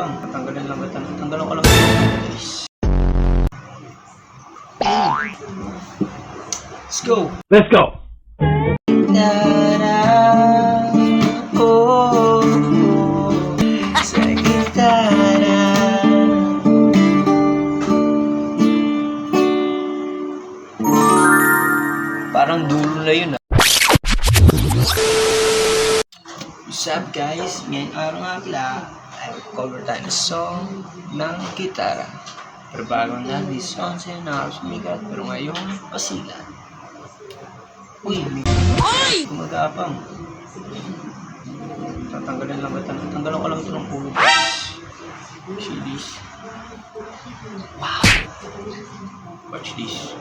magapang. Tatanggalin lang ba ito? Tanggalan ko lang. Let's go! Let's go! Gitara, oh, sa gitara. Parang dulo na yun, ah. What's up, guys? Ngayong araw nga pala ay cover tayo ng song ng gitara. Pero bago na, this song sa'yo nakasumigat, pero ngayon pasilan. Uy! Magapang. Tatanggalin lang ba ito? Tanggalan ko lang ito ng pulo. See this? Wow! Watch this.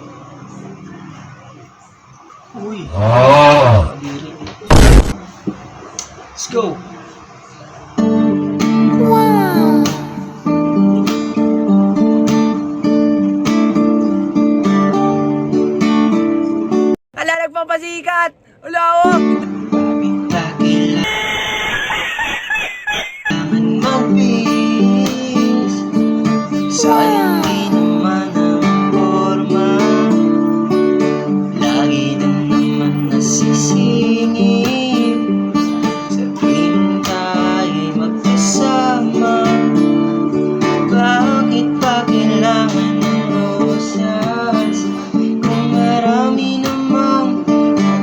Uy! Kadiri. Let's go! Ala, nagpapasikat! Wala ako! Bakit kailangan mag-bis? Sayang din naman ang forma. Lagi na naman nasisingit. Sabihin tayo'y magkasama. Bakit pa kailangan ng rosas? Kung marami namang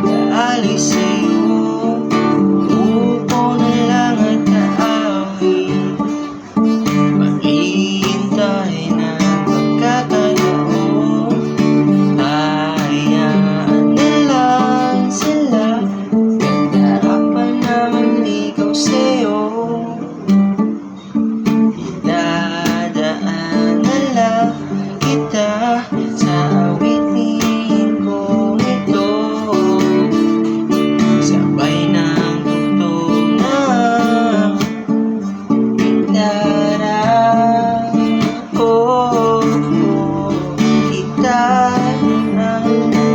nag-aalis sa'yo, upo na lang at aawin. Maghihintay ng pagkakataon. Hayaan na lang sila. Ganda pa naman ikaw sa'yo. Idadaan na lang kita sa awitin kong ito. Sabay ng tugtog ng gitara. Oh, gitara na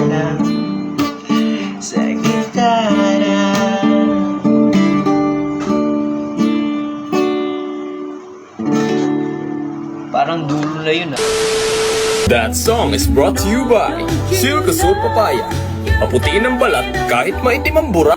lang sa gitara. Parang dulo na yun, ah. That song is brought to you by Silk Papaya. Maputiin ang balat kahit maitim ang bura.